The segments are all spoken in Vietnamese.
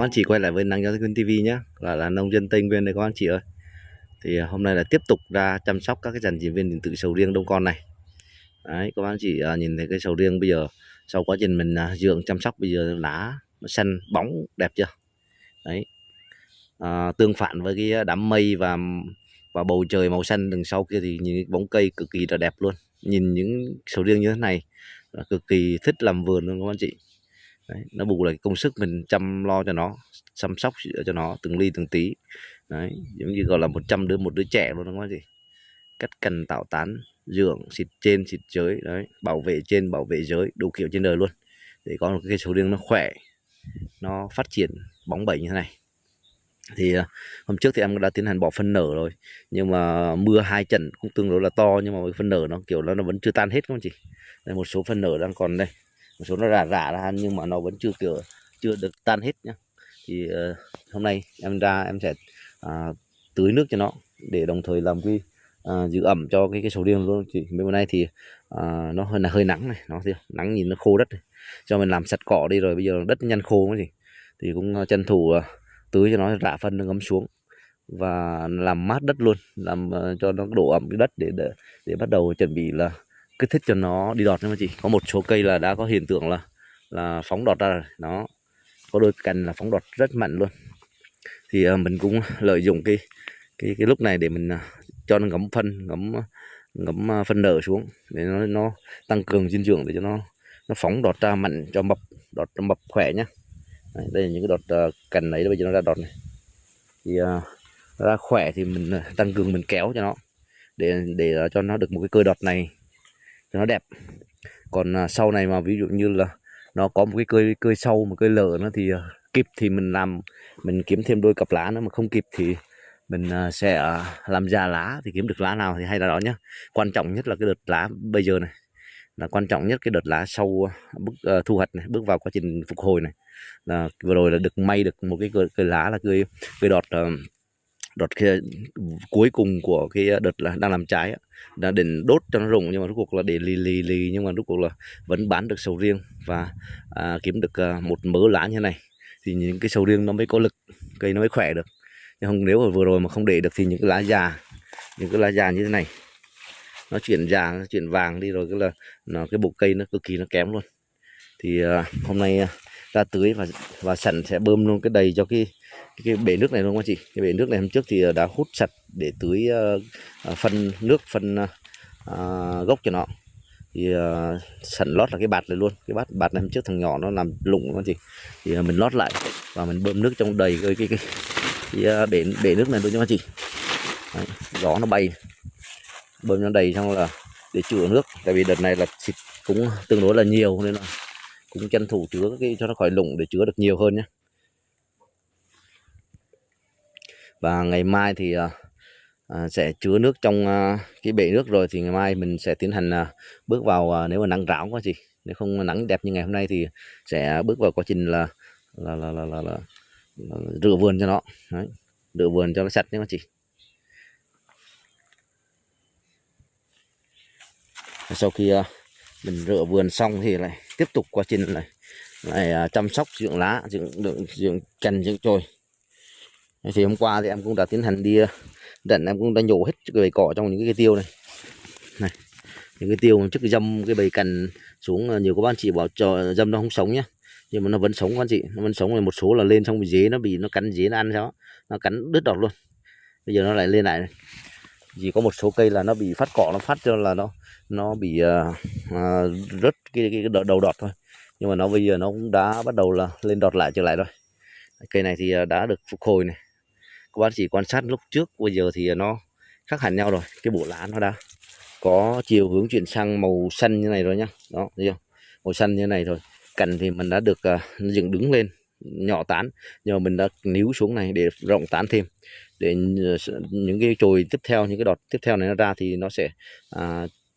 anh chị quay lại với Năng Giáo Quân TV nhé, là nông dân Tây Nguyên đây các anh chị ơi. Thì hôm nay là tiếp tục ra chăm sóc các cái dàn diễn viên điện tử sầu riêng đông con này. Đấy, các anh chị nhìn thấy cái sầu riêng bây giờ sau quá trình mình dưỡng chăm sóc, bây giờ lá nó xanh bóng đẹp chưa? Đấy, tương phản với cái đám mây và bầu trời màu xanh đằng sau kia thì những bóng cây cực kỳ là đẹp luôn. Nhìn những sầu riêng như thế này là cực kỳ thích làm vườn luôn các anh chị. Đấy, nó bù lại công sức mình chăm lo cho nó, chăm sóc cho nó từng ly từng tí. Đấy, giống như gọi là một đứa trẻ luôn đó các anh chị. Cắt cành tạo tán, dưỡng, xịt trên xịt dưới, đấy, bảo vệ trên bảo vệ dưới, đủ kiểu trên đời luôn, để có một cái sầu riêng nó khỏe, nó phát triển bóng bẩy như thế này. Thì hôm trước thì em đã tiến hành bỏ phân nở rồi, nhưng mà mưa 2 trận cũng tương đối là to, nhưng mà phân nở nó kiểu nó vẫn chưa tan hết các anh chị. Đây, một số phân nở đang còn đây, một số nó rã ra nhưng mà nó vẫn chưa được tan hết nhá. Thì hôm nay em ra em sẽ tưới nước cho nó, để đồng thời làm cái giữ ẩm cho cái sầu riêng luôn chị. Mấy bữa nay thì nó hơi nắng này, nó thì nắng nhìn nó khô đất này. Cho mình làm sạch cỏ đi rồi bây giờ đất nhăn khô cái gì thì cũng tranh thủ tưới cho nó, rạ phân nó ngấm xuống và làm mát đất luôn, làm cho nó độ ẩm cái đất để bắt đầu chuẩn bị là kích thích cho nó đi đọt. Nhưng mà chỉ có một số cây là đã có hiện tượng là phóng đọt ra rồi. Nó có đôi cành là phóng đọt rất mạnh luôn. Thì mình cũng lợi dụng cái lúc này để mình cho nó ngấm phân nở xuống để nó tăng cường dinh dưỡng, để cho nó phóng đọt ra mạnh, cho đọt mập khỏe nhá. Đây là những cái đọt cành này, bây giờ nó ra đọt này thì ra khỏe thì mình tăng cường, mình kéo cho nó để cho nó được một cái cơ đọt này cho nó đẹp. Còn sau này mà ví dụ như là nó có một cái cơi sâu, một cơi lở nó thì kịp thì mình kiếm thêm đôi cặp lá nữa, mà không kịp thì mình sẽ làm già lá, thì kiếm được lá nào thì hay là đó nhá. Quan trọng nhất là cái đợt lá bây giờ này là quan trọng nhất, cái đợt lá sau thu hoạch này, bước vào quá trình phục hồi này, là vừa rồi là được may được một cái cây lá là cây đọt kia cuối cùng của cái đợt là đang làm trái, đã định đốt cho nó rụng, nhưng mà rốt cuộc là để lì, nhưng mà rốt cuộc là vẫn bán được sầu riêng và kiếm được một mớ lá như thế này, thì những cái sầu riêng nó mới có lực, cây nó mới khỏe được. Nhưng không, nếu mà vừa rồi mà không để được thì những cái lá già như thế này nó chuyển già, nó chuyển vàng đi rồi, cái là cái bộ cây nó cực kỳ nó kém luôn. Thì hôm nay ra tưới và sẵn sẽ bơm luôn cái đầy cho cái bể nước này luôn các chị. Cái bể nước này hôm trước thì đã hút sạch để tưới phân gốc cho nó. Thì sẵn lót là cái bạt này luôn, cái bạt này hôm trước thằng nhỏ nó làm lụng các chị, thì mình lót lại và mình bơm nước trong đầy cái bể nước này luôn cho các chị. Đấy, gió nó bay, bơm nó đầy xong là để chữa nước, tại vì đợt này là xịt cũng tương đối là nhiều nên là cũng tranh thủ chứa cái cho nó khỏi lủng để chứa được nhiều hơn nhé. Và ngày mai thì sẽ chứa nước trong cái bể nước, rồi thì ngày mai mình sẽ tiến hành bước vào, nếu mà nắng ráo quá gì, nếu không nắng đẹp như ngày hôm nay thì sẽ bước vào quá trình là rửa vườn cho nó. Đấy, rửa vườn cho nó sạch nhé các chị. Sau khi mình rửa vườn xong thì lại tiếp tục quá trình lại chăm sóc dưỡng lá, dưỡng cành, dưỡng chồi. Thì hôm qua thì em cũng đã tiến hành đi đận, em cũng đã nhổ hết cái bầy cỏ trong những cái tiêu này, những cái tiêu trước dâm cái bầy cành xuống. Nhiều các bạn chị bảo cho dâm nó không sống nhá, nhưng mà nó vẫn sống các bạn chị, nó vẫn sống. Rồi một số là lên xong bị dế nó cắn, dế nó ăn sao nó cắn đứt đọt luôn. Bây giờ nó lại lên lại này. Chỉ có một số cây là nó bị phát cỏ, nó phát cho là nó bị rớt cái đầu đọt thôi, nhưng mà nó bây giờ nó cũng đã bắt đầu là lên đọt lại trở lại rồi. Cây này thì đã được phục hồi này, các bác chỉ quan sát lúc trước bây giờ thì nó khác hẳn nhau rồi. Cái bộ lá nó đã có chiều hướng chuyển sang màu xanh như này rồi nhá, đó thấy không, màu xanh như này rồi. Cành thì mình đã được nó dựng đứng lên, nhỏ tán, nhưng mà mình đã níu xuống này để rộng tán thêm, để những cái chồi tiếp theo, những cái đọt tiếp theo này nó ra thì nó sẽ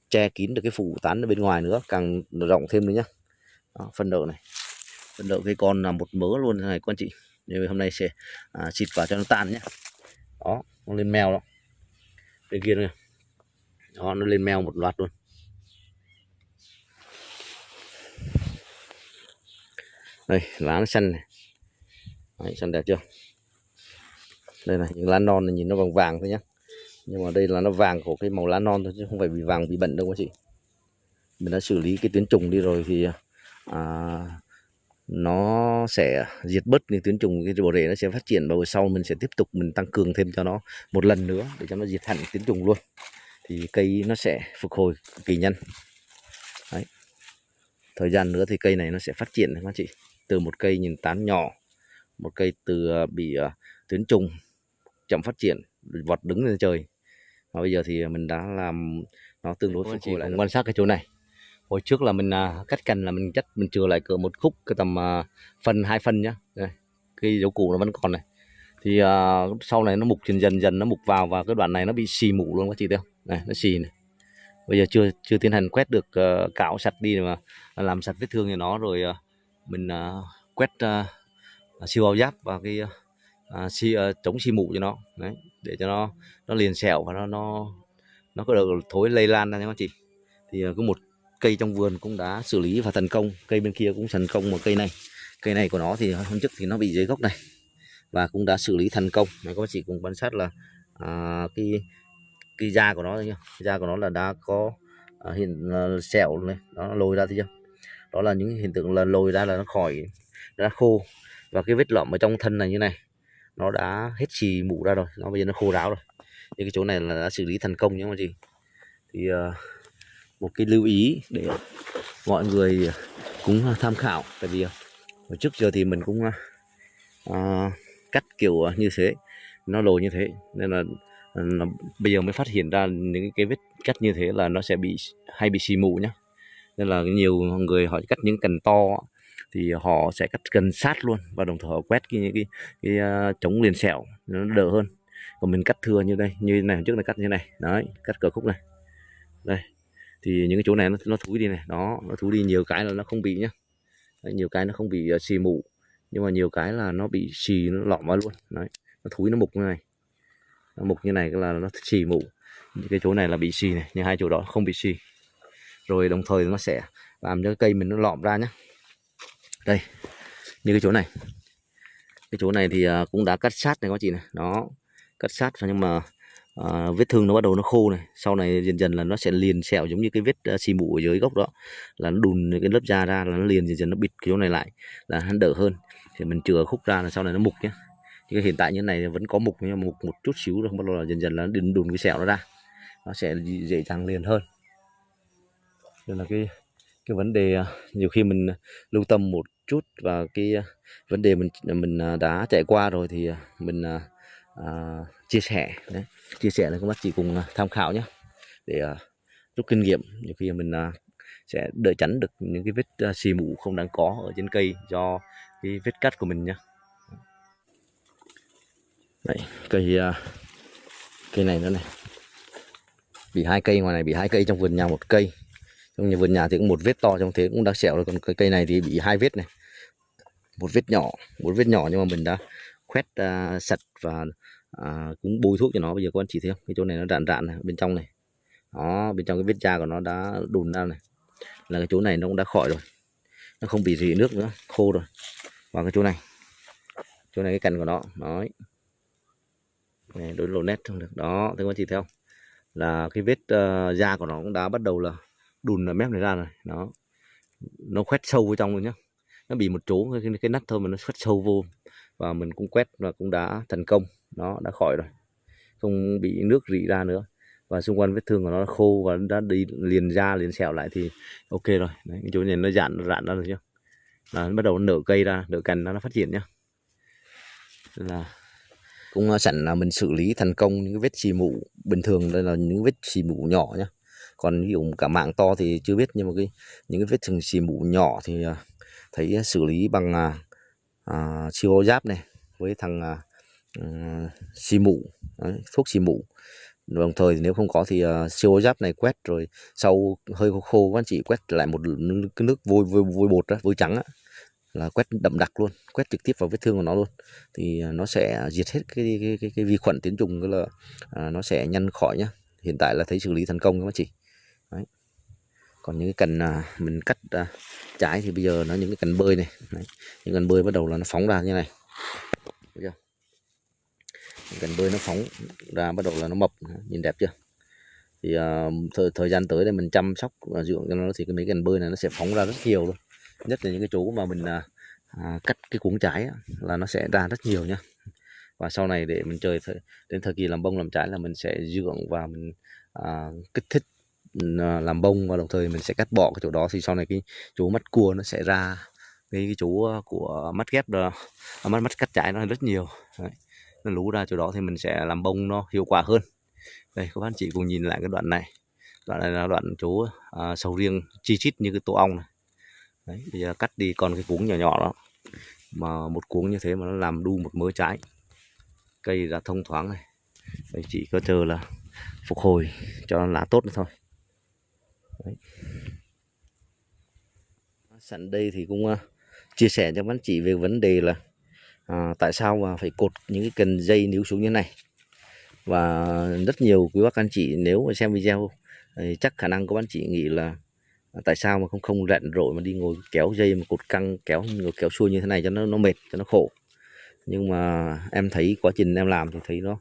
che kín được cái phủ tán ở bên ngoài nữa, càng rộng thêm nữa nhá. Đó, phân đậu này, phân đậu cây con là một mớ luôn này con chị. Nên hôm nay sẽ xịt vào cho nó tan nhé. Đó, nó lên mèo đó, bên kia này, đó nó lên mèo một loạt luôn. Đây lá nó xanh này, Đấy, xem đẹp chưa. Đây này, những lá non này nhìn nó vàng vàng thôi nhá, nhưng mà đây là nó vàng của cái màu lá non thôi chứ không phải bị vàng bị bệnh đâu các chị. Mình đã xử lý cái tuyến trùng đi rồi thì nó sẽ diệt bớt những tuyến trùng, cái bộ rễ nó sẽ phát triển, và sau mình sẽ tiếp tục mình tăng cường thêm cho nó một lần nữa để cho nó diệt hẳn tuyến trùng luôn, thì cây nó sẽ phục hồi cực kỳ nhanh. Đấy. Thời gian nữa thì cây này nó sẽ phát triển các chị, từ một cây nhìn tán nhỏ, một cây từ bị tuyến trùng chậm phát triển vọt đứng lên trời, và bây giờ thì mình đã làm nó tương đối phục hồi lại. Quan sát cái chỗ này, hồi trước là mình cắt cành là mình chừa lại cỡ một khúc cái tầm phân 2 phân nhá. Đây, cái dấu củ nó vẫn còn này, thì sau này nó mục dần nó mục vào, và cái đoạn này nó bị xì mủ luôn các chị thấy không, này nó xì này. Bây giờ chưa tiến hành quét được, cạo sạch đi mà làm sạch vết thương cho nó, rồi mình quét siêu áo giáp và cái chống xì mủ cho nó đấy, để cho nó liền sẹo và nó có được thối lây lan ra nha các chị. Thì có một cây trong vườn cũng đã xử lý và thành công, cây bên kia cũng thành công. Một cây này của nó thì hôm trước thì nó bị dưới gốc này và cũng đã xử lý thành công. Này các bác chị cùng quan sát là cái da của nó nhá, da của nó là đã có hiện sẹo này, nó lồi ra thấy chưa, đó là những hiện tượng là lồi ra là nó khỏi, đã khô, và cái vết lõm ở trong thân này như này nó đã hết xì mủ ra rồi, nó bây giờ nó khô ráo rồi. Thì cái chỗ này là đã xử lý thành công nhá các chị. Thì một cái lưu ý để mọi người cũng tham khảo, tại vì hồi trước giờ thì mình cũng cắt kiểu như thế, nó lồi như thế, nên là bây giờ mới phát hiện ra những cái vết cắt như thế là nó sẽ hay bị xì mủ nhá. Nên là nhiều người họ cắt những cành to thì họ sẽ cắt gần sát luôn, và đồng thời họ quét cái chống liền sẹo nó đỡ hơn. Còn mình cắt thưa như đây, như này trước là cắt như này đấy, cắt cỡ khúc này đây, thì những cái chỗ này nó thúi đi này, đó nó thúi đi, nhiều cái là nó không bị nhá. Đấy, nhiều cái nó không bị xì mủ, nhưng mà nhiều cái là nó bị xì, nó lọm vào luôn đấy, nó thúi, nó mục như này, nó mục như này là nó xì mủ. Những cái chỗ này là bị xì này, nhưng hai chỗ đó không bị xì. Rồi đồng thời nó sẽ làm cho cây mình nó lọm ra nhé. Đây, như cái chỗ này thì cũng đã cắt sát này các chị này, đó cắt sát, nhưng mà vết thương nó bắt đầu nó khô này, sau này dần dần là nó sẽ liền sẹo giống như cái vết xì mủ ở dưới gốc đó, là nó đùn cái lớp da ra, là nó liền dần dần nó bịt cái chỗ này lại là nó đỡ hơn. Thì mình chừa khúc ra là sau này nó mục nhé. Thì hiện tại như này vẫn có mục, nhưng mà mục một chút xíu rồi, không bắt đầu là dần dần là đùn cái sẹo nó ra, nó sẽ dễ dàng liền hơn. Nên là cái vấn đề nhiều khi mình lưu tâm một chút và cái vấn đề mình đã trải qua rồi thì mình chia sẻ đấy, chia sẻ với các bác chị cùng tham khảo nhé, để rút kinh nghiệm. Nhiều khi mình sẽ đỡ tránh được những cái vết xì mủ không đáng có ở trên cây do cái vết cắt của mình nhé. Đấy, cây này nữa này, bị 2 cây ngoài này, bị 2 cây trong vườn nhà, 1 cây trong vườn nhà thì cũng 1 vết to, trong thế cũng đã sẹo rồi. Còn cái cây này thì bị 2 vết này, 1 vết nhỏ, nhưng mà mình đã khoét sạch và cũng bôi thuốc cho nó. Bây giờ các anh chị thấy không, cái chỗ này nó rạn này, bên trong này, đó bên trong cái vết da của nó đã đùn ra này, là cái chỗ này nó cũng đã khỏi rồi, nó không bị rỉ nước nữa, khô rồi. Và cái chỗ này cái cành của nó nói này, đối lộ nét không được đó, thấy các anh chị thấy không, là cái vết da của nó cũng đã bắt đầu là đùn ở mép này ra rồi đó, nó khoét sâu vào trong rồi nhá. Nó bị một chỗ cái nắp thôi mà nó khoét sâu vô, và mình cũng quét và cũng đã thành công, nó đã khỏi rồi, không bị nước rỉ ra nữa, và xung quanh vết thương của nó đã khô và đã đi liền da liền sẹo lại thì ok rồi. Đấy, cái chỗ này nó rạn ra rồi nhá, là nó bắt đầu nở cây ra, nở cành nó phát triển nhá. Là cũng sẵn là mình xử lý thành công những cái vết xì mủ bình thường, đây là những vết xì mủ nhỏ nhá. Còn ví dụ cả mảng to thì chưa biết, nhưng mà những cái vết thương xì mủ nhỏ thì thấy xử lý bằng siêu giáp này với thằng xì mủ, thuốc xì mủ. Đồng thời nếu không có thì siêu giáp này quét rồi sau hơi khô các anh chị quét lại một cái nước vôi bột đó, vôi trắng á, là quét đậm đặc luôn, quét trực tiếp vào vết thương của nó luôn, thì nó sẽ diệt hết cái vi khuẩn tiến trùng, là nó sẽ nhanh khỏi nhá. Hiện tại là thấy xử lý thành công các anh chị. Đấy. Còn những cái cành mình cắt trái thì bây giờ nó những cái cành bơi này. Đấy. Những cành bơi bắt đầu là nó phóng ra như này, Thấy chưa? Cành bơi nó phóng ra bắt đầu là nó mập, nhìn đẹp chưa? Thì thời gian tới đây mình chăm sóc dưỡng cho nó thì mấy cành bơi này nó sẽ phóng ra rất nhiều luôn, nhất là những cái chỗ mà mình cắt cái cuống trái á, là nó sẽ ra rất nhiều nhá. Và sau này để mình đến thời kỳ làm bông làm trái là mình sẽ dưỡng và mình kích thích làm bông, và đồng thời mình sẽ cắt bỏ cái chỗ đó, thì sau này cái chỗ mắt cua nó sẽ ra cái chỗ của mắt ghép đó, mắt cắt trái nó rất nhiều. Đấy. Nó lú ra chỗ đó thì mình sẽ làm bông nó hiệu quả hơn. Đây các bạn chị cùng nhìn lại cái đoạn này là đoạn chỗ sầu riêng chi chít như cái tổ ong này. Đấy, bây giờ cắt đi còn cái cuống nhỏ nhỏ đó, mà một cuống như thế mà nó làm đu một mớ trái, cây ra thông thoáng này. Đấy, chỉ có chờ là phục hồi cho nó lá tốt nữa thôi. Đấy. Sẵn đây thì cũng chia sẻ cho các bạn chị về vấn đề là tại sao mà phải cột những cái cần dây níu xuống như này. Và rất nhiều quý bác anh chị nếu mà xem video thì chắc khả năng các bạn chị nghĩ là tại sao mà không rảnh rỗi mà đi ngồi kéo dây mà cột căng kéo xuôi như thế này cho nó mệt, cho nó khổ. Nhưng mà em thấy quá trình em làm thì thấy nó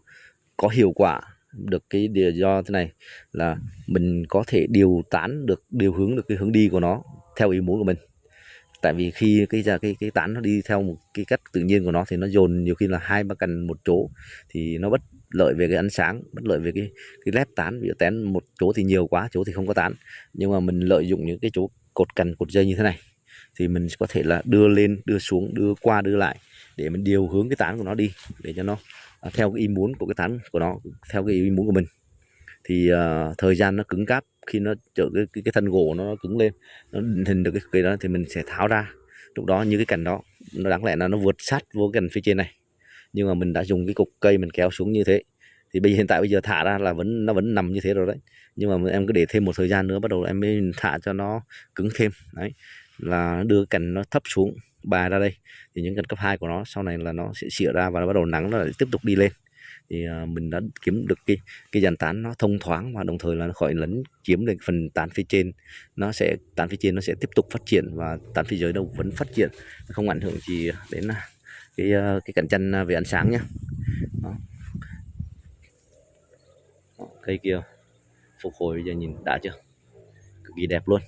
có hiệu quả được. Cái điều do thế này là mình có thể điều hướng được cái hướng đi của nó theo ý muốn của mình. Tại vì khi cái tán nó đi theo một cái cách tự nhiên của nó thì nó dồn nhiều khi là 2-3 cành một chỗ, thì nó bất lợi về cái ánh sáng, bất lợi về cái lép tán. Ví dụ tán một chỗ thì nhiều quá, chỗ thì không có tán. Nhưng mà mình lợi dụng những cái chỗ cột cành cột dây như thế này thì mình có thể là đưa lên đưa xuống, đưa qua đưa lại để mình điều hướng cái tán của nó đi, để cho nó theo cái ý muốn của cái tán của nó, theo cái ý muốn của mình. Thì thời gian nó cứng cáp, khi nó trở cái thân gỗ nó cứng lên, nó định hình được cái cây đó thì mình sẽ tháo ra. Lúc đó như cái cành đó nó đáng lẽ là nó vượt sát vô cái cành phía trên này, nhưng mà mình đã dùng cái cục cây mình kéo xuống như thế, thì hiện tại bây giờ thả ra là nó vẫn nằm như thế rồi đấy. Nhưng mà em cứ để thêm một thời gian nữa, bắt đầu em mới thả cho nó cứng thêm. Đấy là đưa cành nó thấp xuống bà ra đây, thì những cành cấp 2 của nó sau này là nó sẽ xỉa ra và nó bắt đầu nắng nó lại tiếp tục đi lên. Thì mình đã kiếm được cái dàn tán nó thông thoáng, và đồng thời là nó khỏi lấn chiếm được phần tán phía trên. Tán phía trên nó sẽ tiếp tục phát triển, và tán phía dưới đâu vẫn phát triển, không ảnh hưởng gì đến cái cạnh chân về ánh sáng nhé. Đó. Đó, cây kia phục hồi bây giờ nhìn đã chưa, cực kỳ đẹp luôn.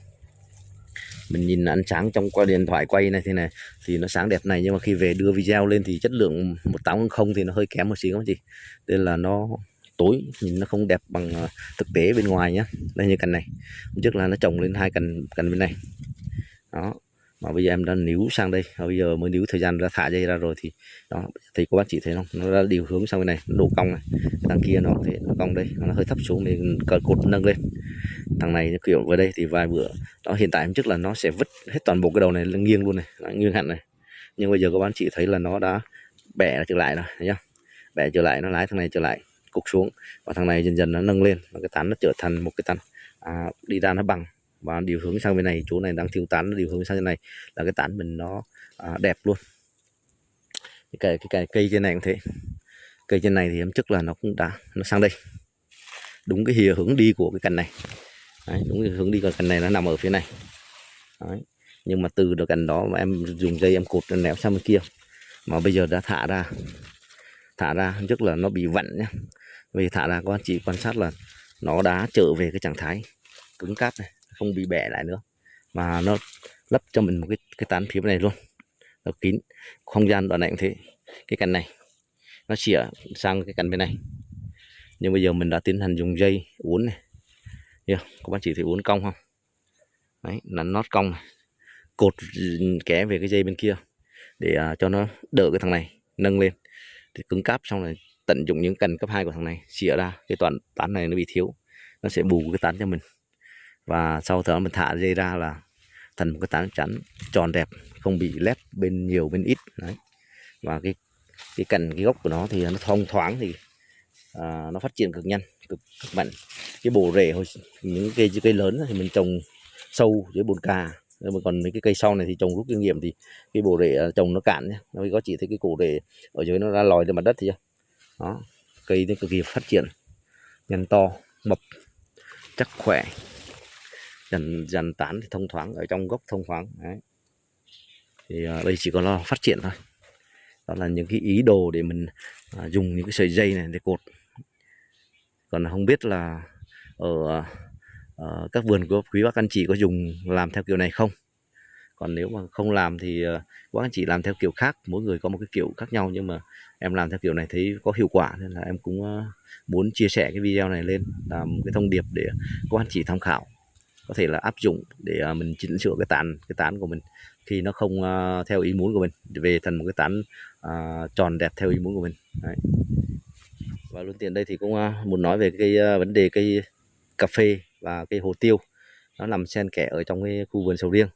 Mình nhìn ánh sáng trong qua điện thoại quay này thế này thì nó sáng đẹp này, nhưng mà khi về đưa video lên thì chất lượng 1800 thì nó hơi kém một xíu các chị, nên là nó tối, nhìn nó không đẹp bằng thực tế bên ngoài nhá. Đây như cành này trước là nó trồng lên 2 cành bên này đó, mà bây giờ em đã níu sang đây, và bây giờ mới níu thời gian ra thả dây ra rồi thì đó, thì các bác chị thấy không, nó đã điều hướng sang bên này, nó đổ cong này. Thằng kia nó cong đây, nó hơi thấp xuống để cột nâng lên. Thằng này kiểu vào đây thì vài bữa đó, hiện tại trước là nó sẽ vứt hết toàn bộ cái đầu này lên nghiêng luôn này, nghiêng hẳn này. Nhưng bây giờ các bạn chị thấy là nó đã bẻ trở lại rồi, thấy chưa? Bẻ trở lại, nó lái thằng này trở lại cục xuống, và thằng này dần dần nó nâng lên, và cái tán nó trở thành một cái tán đi ra nó bằng, và điều hướng sang bên này. Chỗ này đang thiếu tán, nó điều hướng sang bên này là cái tán mình nó đẹp luôn. Cái cây trên này cũng thế, cây trên này thì em trước là nó cũng nó sang đây đúng cái hướng đi của cái cành này. Đấy, đúng cái hướng đi của cành này nó nằm ở phía này. Đấy. Nhưng mà từ được cành đó mà em dùng dây em cột néo sang bên kia, mà bây giờ đã thả ra trước là nó bị vặn nhá. Vì thả ra các anh chị quan sát là nó đã trở về cái trạng thái cứng cáp này, không bị bẻ lại nữa, mà nó lấp cho mình một cái tán phía bên này luôn, nó kín. Không gian đoạn này cũng thế, cái cành này nó xỉa sang cái cành bên này, nhưng bây giờ mình đã tiến hành dùng dây uốn này. Các bạn chỉ thấy uốn cong không? Đấy là nót cong này, cột ké về cái dây bên kia để cho nó đỡ cái thằng này nâng lên thì cứng cáp. Xong rồi tận dụng những cành cấp 2 của thằng này xỉa ra, cái tán này nó bị thiếu, nó sẽ bù cái tán cho mình, và sau đó mình thả dây ra là thành một cái tán chắn tròn đẹp, không bị lép bên nhiều bên ít. Đấy. Và cái cành cái gốc của nó thì nó thông thoáng, thì nó phát triển cực nhanh, cực mạnh. Cái bộ rễ hồi những cây lớn thì mình trồng sâu dưới bồn cà, nhưng mà còn mấy cái cây sau này thì trồng rút kinh nghiệm thì cái bộ rễ trồng nó cạn nhé. Nó có chỉ thấy cái cổ rễ ở dưới nó ra lòi trên mặt đất thì đó, cây nó cực kỳ phát triển nhanh to mập chắc khỏe, dàn tán thì thông thoáng, ở trong gốc thông thoáng. Đấy. Thì đây chỉ còn lo phát triển thôi. Đó là những cái ý đồ để mình dùng những cái sợi dây này để cột. Còn không biết là ở các vườn của quý bác anh chị có dùng làm theo kiểu này không. Còn nếu mà không làm thì bác anh chị làm theo kiểu khác, mỗi người có một cái kiểu khác nhau, nhưng mà em làm theo kiểu này thấy có hiệu quả nên là em cũng muốn chia sẻ cái video này lên làm cái thông điệp để các anh chị tham khảo, có thể là áp dụng để mình chỉnh sửa cái tán của mình khi nó không theo ý muốn của mình, về thành một cái tán tròn đẹp theo ý muốn của mình. Đấy. Và luôn tiện đây thì cũng muốn nói về cái vấn đề cây cà phê và cây hồ tiêu, nó nằm xen kẽ ở trong cái khu vườn sầu riêng.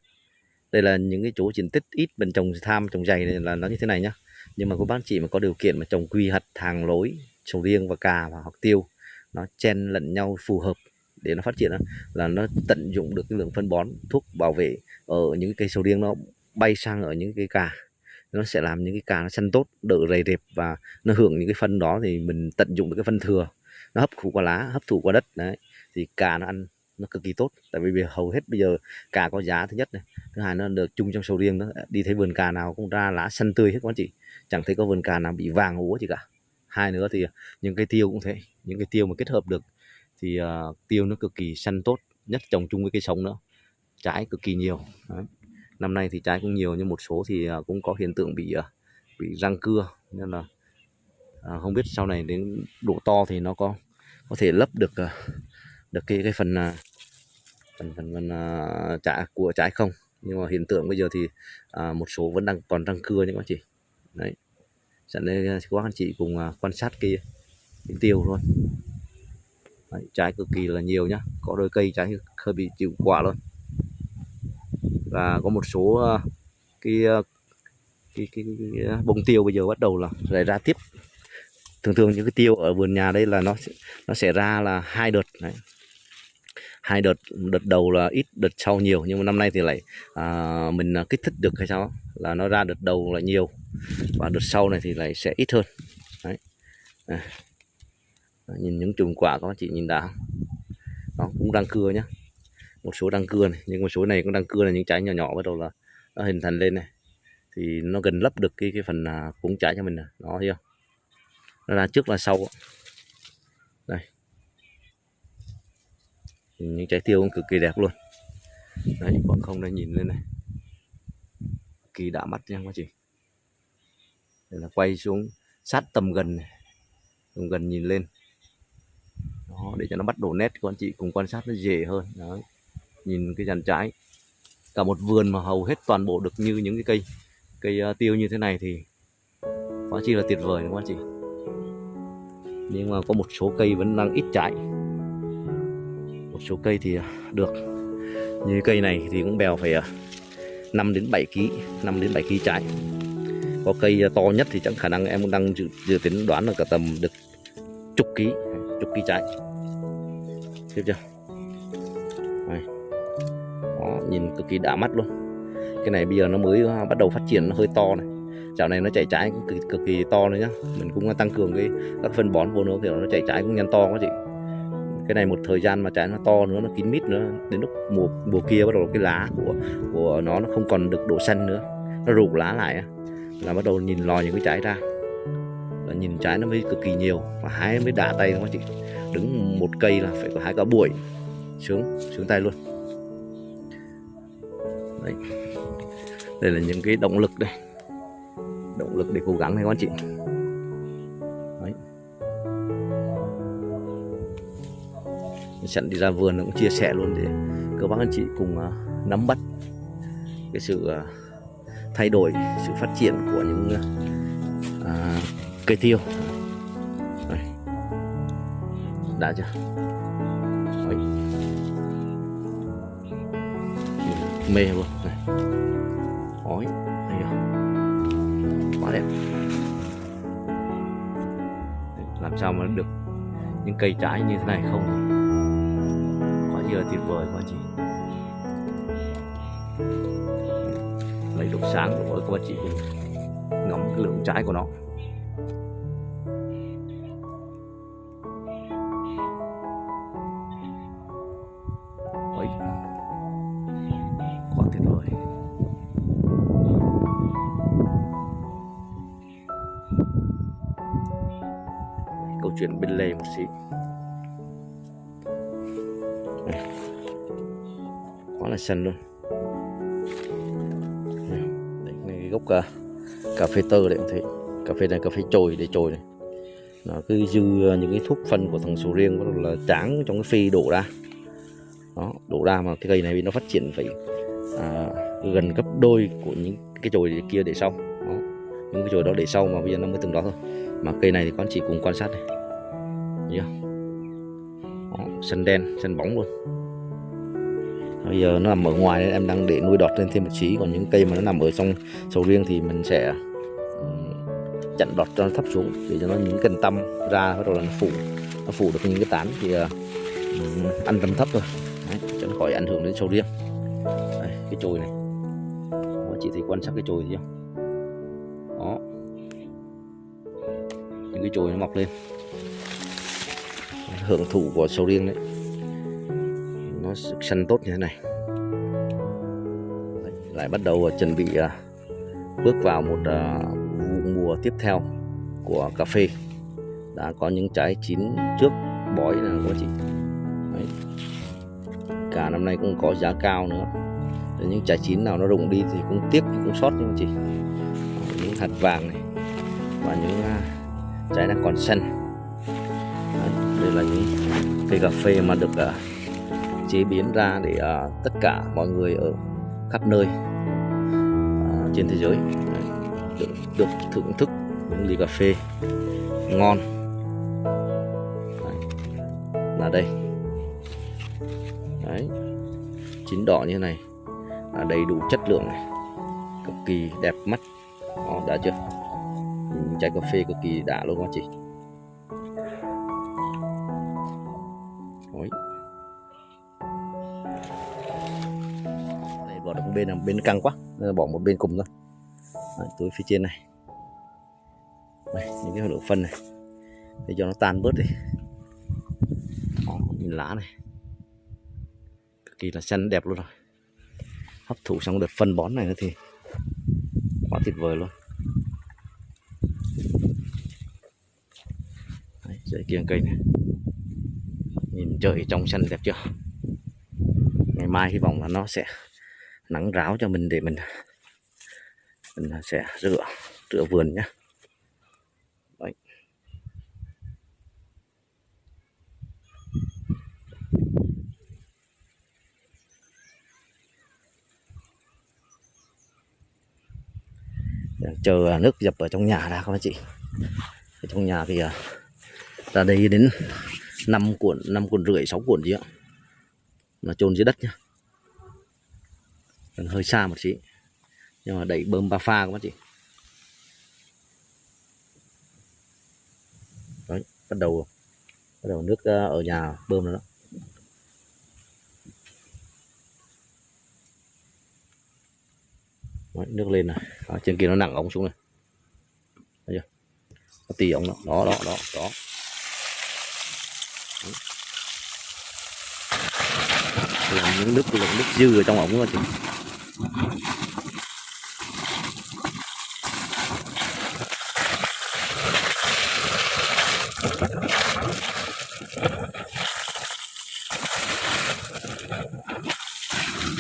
Đây là những cái chỗ diện tích ít mình trồng tham trồng dày này là nó như thế này nhá. Nhưng mà các bác chị mà có điều kiện mà trồng quy hoạch hàng lối sầu riêng và cà và hoặc tiêu, nó chen lẫn nhau phù hợp để nó phát triển, là nó tận dụng được cái lượng phân bón thuốc bảo vệ ở những cây sầu riêng, nó bay sang ở những cây cà, nó sẽ làm những cái cà nó xanh tốt, đỡ rầy rệp, và nó hưởng những cái phân đó thì mình tận dụng được cái phân thừa, nó hấp thụ qua lá, hấp thụ qua đất đấy, thì cà nó ăn nó cực kỳ tốt. Tại vì hầu hết bây giờ cà có giá, thứ nhất này, thứ hai nó được chung trong sầu riêng đó. Đi thấy vườn cà nào cũng ra lá xanh tươi hết các anh chị, chẳng thấy có vườn cà nào bị vàng úa gì cả. Hai nữa thì những cây tiêu cũng thế, những cây tiêu mà kết hợp được thì tiêu nó cực kỳ xanh tốt, nhất trồng chung với cây sống nữa, trái cực kỳ nhiều. Đấy. Năm nay thì trái cũng nhiều, nhưng một số thì cũng có hiện tượng bị răng cưa, nên là không biết sau này đến độ to thì nó có thể lấp được cái phần trái của trái không. Nhưng mà hiện tượng bây giờ thì một số vẫn đang còn răng cưa những anh chị. Đấy, cho nên các anh chị cùng quan sát cái tiêu luôn. Đấy, trái cực kỳ là nhiều nhá, có đôi cây trái hơi bị chịu quả luôn, và có một số cái bông tiêu bây giờ bắt đầu là lại ra tiếp. Thường những cái tiêu ở vườn nhà đây là nó sẽ ra là 2 đợt. Đấy. 2 đợt, đợt đầu là ít, đợt sau nhiều, nhưng mà năm nay thì lại mình kích thích được hay sao là nó ra đợt đầu là nhiều, và đợt sau này thì lại sẽ ít hơn. Đấy. Nhìn những chùm quả các chị nhìn đã, nó cũng răng cưa nhá, một số răng cưa này, nhưng một số này cũng răng cưa là những trái nhỏ nhỏ bắt đầu là nó hình thành lên này, thì nó gần lấp được cái phần cuống trái cho mình này. Đó thấy không, nó ra trước là sau. Đây, những trái tiêu cũng cực kỳ đẹp luôn. Đấy, còn không đây nhìn lên này, kỳ đã mắt nha các chị. Đây là quay xuống sát tầm gần này, tầm gần nhìn lên đó, để cho nó bắt độ nét, các anh chị cùng quan sát nó dễ hơn. Đấy, nhìn cái dàn trái, cả một vườn mà hầu hết toàn bộ được như những cái cây tiêu như thế này thì quá chi là tuyệt vời đúng không anh chị. Nhưng mà có một số cây vẫn đang ít trái, một số cây thì được, như cây này thì cũng bèo phải 5 đến 7 kg, 5 đến 7 kg trái. Có cây to nhất thì chẳng khả năng em cũng đang dự tính đoán là cả tầm được chục ký trái. Tiếp chưa? Đây. Đó, nhìn cực kỳ đã mắt luôn. Cái này bây giờ nó mới bắt đầu phát triển, nó hơi to này. Dạo này nó chảy trái cũng cực kỳ to nữa nhá. Mình cũng tăng cường các phân bón vô, nó kiểu nó chảy trái cũng nhanh to quá chị. Cái này một thời gian mà trái nó to nữa, nó kín mít nữa, đến lúc mùa kia bắt đầu cái lá của nó không còn được độ xanh nữa, nó rụng lá lại là bắt đầu nhìn lòi những cái trái ra, là nhìn trái nó mới cực kỳ nhiều, và hái mới đã tay đúng không chị. Đứng một cây là phải có hái cả buổi, sướng tay luôn. Đấy. Đây là những cái động lực đây, động lực để cố gắng này các anh chị. Đấy. Sẵn đi ra vườn cũng chia sẻ luôn để các bác anh chị cùng nắm bắt cái sự thay đổi, sự phát triển của những cây tiêu. Đây. Đã chưa? Đấy. Mê luôn này. Ói, đây rồi. Quá đẹp. Đấy. Làm sao mà được những cây trái như thế này không? Quá là tuyệt vời các anh chị. Lấy độ sáng của các anh chị cùng ngắm cái lượng trái của nó. Đấy. Quá tuyệt vời. câu chuyện bên lề một xí. Đây. Quá là xanh luôn. Đây, này cái gốc cà phê tơ đấy, em thấy cà phê này cà phê chồi để chồi này, nó cứ dư những cái thuốc phân của thằng sầu riêng bắt đầu là tráng trong cái phi đổ ra đó, đổ ra mà cái cây này nó phát triển phải gần gấp đôi của những cái chồi kia để sau đó. Những cái chồi đó để sau mà bây giờ nó mới từng đó thôi, mà cây này thì con chỉ cùng quan sát này, thấy chưa? Đó, xanh đen xanh bóng luôn. Bây giờ nó nằm ở ngoài nên em đang để nuôi đọt lên thêm một xí, còn những cây mà nó nằm ở trong sầu riêng thì mình sẽ chặn đọt cho nó thấp xuống để cho nó những cành tăm ra bắt đầu là nó phủ được những cái tán thì ăn tầm thấp thôi. Đấy, cho nó khỏi ảnh hưởng đến sầu riêng. Đây, cái chồi này các chị thấy quan sát cái chồi thấy không? Đó, những cái chồi nó mọc lên, hưởng thụ của sầu riêng đấy, nó xanh tốt như thế này. Đấy, lại bắt đầu chuẩn bị bước vào một vụ mùa tiếp theo của cà phê. Đã có những trái chín trước bói là các chị. Đấy. Cả năm nay cũng có giá cao nữa. Để những trái chín nào nó rụng đi thì cũng tiếc, cũng sót nha các chị. Những hạt vàng này và những trái đang còn xanh. Đấy. Đây là những cây cà phê mà được chế biến ra để tất cả mọi người ở khắp nơi trên thế giới được thưởng thức những ly cà phê ngon. Đấy, là đây. Đấy, chín đỏ như thế này là đầy đủ chất lượng này, cực kỳ đẹp mắt. Đó, đã chưa? Những trái cà phê cực kỳ đã luôn các chị. Đây, bỏ được một bên là bên căng quá nên bỏ một bên cùng thôi. Đấy, túi phía trên này. Đây, những cái lượng phân này để cho nó tan bớt đi. Đó, nhìn lá này cực kỳ là xanh đẹp luôn rồi. Hấp thụ xong đợt phân bón này nữa thì quá tuyệt vời luôn. Đấy, rễ kiêng cây này, nhìn trời trong xanh đẹp chưa? Ngày mai hy vọng là nó sẽ nắng ráo cho mình để mình sẽ rửa vườn nhé. Đấy. Chờ nước dập ở trong nhà ra các anh chị. Ở trong nhà thì ra đây đến 5 cuộn rưỡi 6 cuộn gì ạ, là chôn dưới đất nhá, hơi xa một xí nhưng mà đẩy bơm 3 pha các bác chị. Đấy, bắt đầu nước ở nhà bơm rồi đó. Đấy, nước lên này, trên kia nó nặng ống xuống này, thấy chưa? Nó tì ống đó. Làm những nước dư ở trong ống đó chị.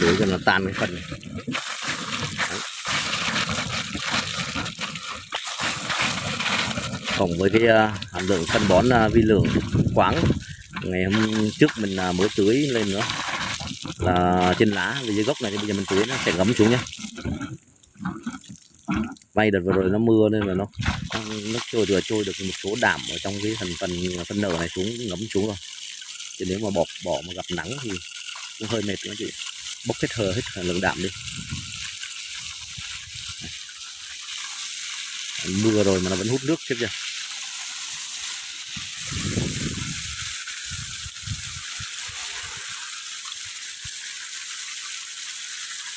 Để cho nó tan cái phần này. Cộng với cái hàm lượng phân bón vi lượng khoáng ngày hôm trước mình mới tưới lên nữa là trên lá dưới gốc này, thì bây giờ mình tưới nó sẽ ngấm xuống nhé. May đợt vừa rồi nó mưa nên là nó trôi được một số đạm ở trong cái thành phần phân nở này xuống, ngấm xuống rồi. Chứ nếu mà bỏ mà gặp nắng thì cũng hơi mệt nữa chị, bốc hết lượng đạm đi. Mưa rồi mà nó vẫn hút nước tiếp chưa.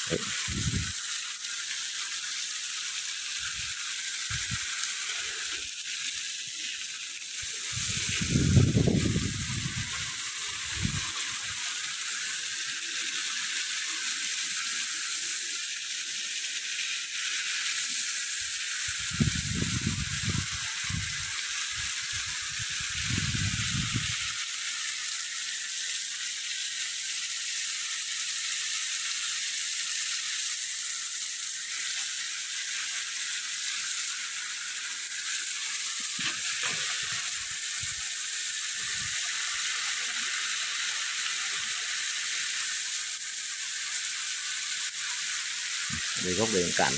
Đấy. để gốc để cạn.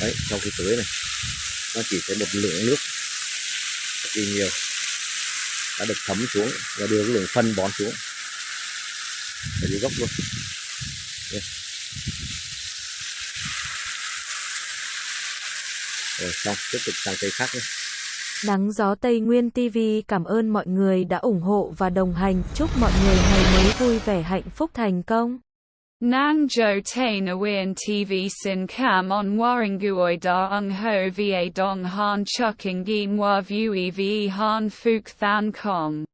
Đấy, sau khi tưới này nó chỉ có một lượng nước cực kỳ nhiều đã được thấm xuống và đưa cái lượng phân bón xuống để dưới gốc luôn. Đây. Rồi xong, tiếp tục sang cây khác nhé. Nắng gió Tây Nguyên TV cảm ơn mọi người đã ủng hộ và đồng hành. Chúc mọi người ngày mới vui vẻ, hạnh phúc, thành công. Nang jo tain Awian TV sin cam on Waringuoi da ung ho va dong han chuking gi mwa vue ve han phuk than kong.